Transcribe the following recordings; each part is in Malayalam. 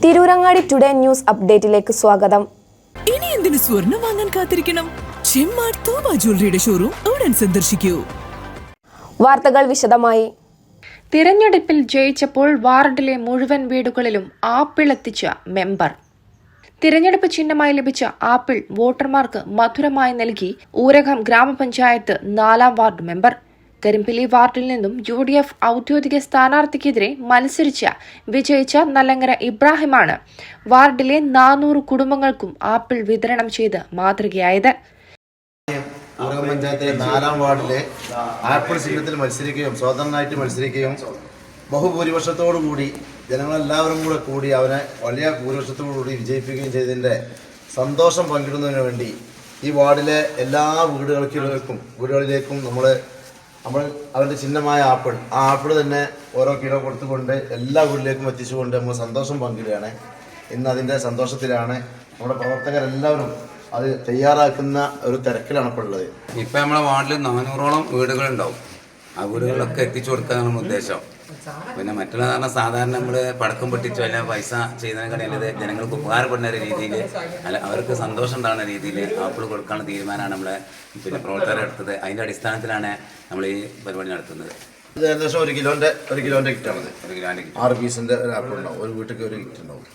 തിരൂരങ്ങാടി ടുഡേ ന്യൂസ് അപ്ഡേറ്റിലേക്ക് സ്വാഗതം. ഇനി എന്തിനു സ്വർണം വാങ്ങാൻ കാത്തിരിക്കണം? ചെമ്മാട് തോമ ജ്വല്ലറിയുടെ ഷോറൂം ഉടൻ സന്ദർശിക്കൂ. വാർത്തകൾ വിശദമായി. തിരഞ്ഞെടുപ്പിൽ ജയിച്ചപ്പോൾ വാർഡിലെ മുഴുവൻ വീടുകളിലും ആപ്പിൾ എത്തിച്ച മെമ്പർ. തിരഞ്ഞെടുപ്പ് ചിഹ്നമായി ലഭിച്ച ആപ്പിൾ വോട്ടർമാർക്ക് മധുരമായി നൽകി ഊരകം ഗ്രാമപഞ്ചായത്ത് 4-ാം വാർഡ് മെമ്പർ. കരിമ്പിലി വാർഡിൽ നിന്നും UDF ഔദ്യോഗിക സ്ഥാനാർത്ഥിക്കെതിരെ വിജയിച്ച നല്ലങ്ങര ഇബ്രാഹിമാണ് വാർഡിലെ 400 കുടുംബങ്ങൾക്കും ആപ്പിൾ വിതരണം ചെയ്ത് മാതൃകയായത്. ഊരകം പഞ്ചായത്തിലെ 4-ാം വാർഡിലെ ആപ്പിൾ ചിഹ്നത്തിൽ മത്സരിക്കുകയും സ്വതന്ത്രനായിട്ട് മത്സരിക്കുകയും ബഹുഭൂരിപക്ഷത്തോടുകൂടി ജനങ്ങളെല്ലാവരും കൂടി അവനെ വലിയ ഭൂരിപക്ഷത്തോടുകൂടി വിജയിപ്പിക്കുകയും ചെയ്തതിൻ്റെ സന്തോഷം പങ്കിടുന്നതിന് വേണ്ടി ഈ വാർഡിലെ എല്ലാ വീടുകളിലേക്കും നമ്മൾ അവരുടെ ചിഹ്നമായ ആപ്പിൾ തന്നെ ഓരോ കിലോ കൊടുത്തുകൊണ്ട് എല്ലാ വീട്ടിലേക്കും എത്തിച്ചുകൊണ്ട് നമ്മൾ സന്തോഷം പങ്കിടുകയാണ്. ഇന്ന് അതിൻ്റെ സന്തോഷത്തിലാണ് നമ്മുടെ പ്രവർത്തകരെല്ലാവരും അത് തയ്യാറാക്കുന്ന ഒരു തിരക്കിലാണ് ഇപ്പോൾ ഉള്ളത്. ഇപ്പം നമ്മളെ വാർഡിൽ 400ഓളം വീടുകളുണ്ടാവും. ആ വീടുകളിലൊക്കെ എത്തിച്ചു കൊടുക്കാനാണ് നമ്മുടെ ഉദ്ദേശം. പിന്നെ മറ്റുള്ള കാരണം സാധാരണ നമ്മൾ പടക്കം പൊട്ടിച്ചോ അല്ല പൈസ ചെയ്യുന്നതിനെക്കാളും ജനങ്ങൾക്ക് ഉപകാരപ്പെടുന്ന രീതിയിൽ അല്ല അവർക്ക് സന്തോഷം ഉണ്ടാകുന്ന രീതിയിൽ ആപ്പിൾ കൊടുക്കാനുള്ള തീരുമാനമാണ് നമ്മളെ പ്രവർത്തകർ എടുത്തത്. അതിൻ്റെ അടിസ്ഥാനത്തിലാണ് നമ്മൾ ഈ പരിപാടി നടത്തുന്നത്. ഇത് ഏകദേശം ഒരു കിലോന്റെ കിറ്റാണത്. 6 പീസിന്റെ ഒരു ആപ്പിൾ ഉണ്ടാവും. ഒരു വീട്ടിലേക്ക് ഒരു കിറ്റ് ഉണ്ടാവും.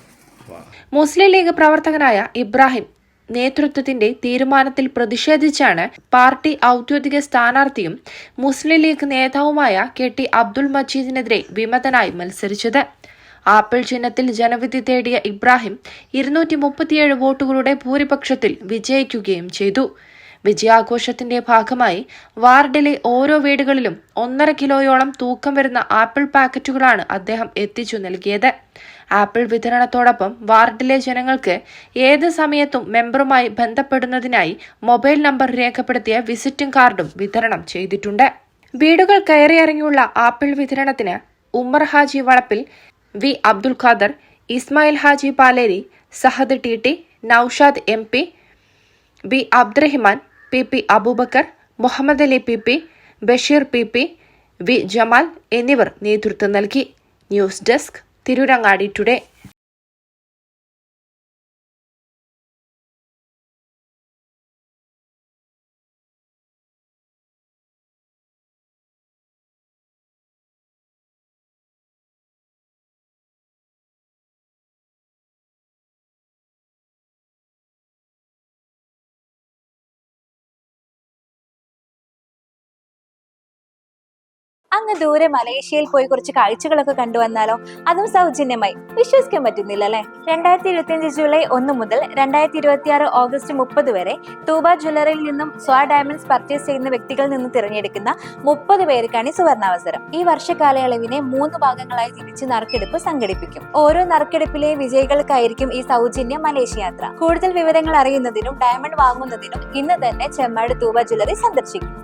മുസ്ലിം ലീഗ് പ്രവർത്തകനായ ഇബ്രാഹിം നേതൃത്വത്തിന്റെ തീരുമാനത്തിൽ പ്രതിഷേധിച്ചാണ് പാർട്ടി ഔദ്യോഗിക സ്ഥാനാർത്ഥിയും മുസ്ലിം ലീഗ് നേതാവുമായ KT അബ്ദുൾ മജീദിനെതിരെ വിമതനായി മത്സരിച്ചത്. ആപ്പിൾ ചിഹ്നത്തിൽ ജനവിധി തേടിയ ഇബ്രാഹിം 237 വോട്ടുകളുടെ ഭൂരിപക്ഷത്തിൽ വിജയിക്കുകയും ചെയ്തു. വിജയാഘോഷത്തിന്റെ ഭാഗമായി വാർഡിലെ ഓരോ വീടുകളിലും 1.5 കിലോയോളം തൂക്കം വരുന്ന ആപ്പിൾ പാക്കറ്റുകളാണ് അദ്ദേഹം എത്തിച്ചു നൽകിയത്. ആപ്പിൾ വിതരണത്തോടൊപ്പം വാർഡിലെ ജനങ്ങൾക്ക് ഏത് സമയത്തും മെമ്പറുമായി ബന്ധപ്പെടുന്നതിനായി മൊബൈൽ നമ്പർ രേഖപ്പെടുത്തിയ വിസിറ്റിംഗ് കാർഡും വിതരണം ചെയ്തിട്ടുണ്ട്. വീടുകൾ കയറിയിറങ്ങിയുള്ള ആപ്പിൾ വിതരണത്തിന് Ummer Haji Valappil, V Abdul Khader, Ismail Haji Paleri, Sahad TT, Noushad MP, B Abdurahiman, PP Abubakar, Muhammad Ali PP, Basheer PP, V Jamal എന്നിവർ നേതൃത്വം നൽകി. News desk Tirurangadi today. അങ്ങ് ദൂരെ മലേഷ്യയിൽ പോയി കുറച്ച് കാഴ്ചകളൊക്കെ കണ്ടുവന്നാലോ? അതും സൗജന്യമായി. വിശ്വസിക്കാൻ പറ്റുന്നില്ല അല്ലെ? 2025 ജൂലൈ 1 മുതൽ 2026 ഓഗസ്റ്റ് 30 വരെ തൂബ ജ്വല്ലറിയിൽ നിന്നും സ്വാ ഡയമണ്ട്സ് പർച്ചേസ് ചെയ്യുന്ന വ്യക്തികളിൽ നിന്ന് തിരഞ്ഞെടുക്കുന്ന 30 പേർക്കാണ് സുവർണാവസരം. ഈ വർഷകാലയളവിനെ 3 ഭാഗങ്ങളായി തിരിച്ച് നറുക്കെടുപ്പ് സംഘടിപ്പിക്കും. ഓരോ നറുക്കെടുപ്പിലെ വിജയികൾക്കായിരിക്കും ഈ സൗജന്യ മലേഷ്യ യാത്ര. കൂടുതൽ വിവരങ്ങൾ അറിയുന്നതിനും ഡയമണ്ട് വാങ്ങുന്നതിനും ഇന്ന് തന്നെ ചെമ്മാട് തൂബ ജ്വല്ലറി സന്ദർശിക്കും.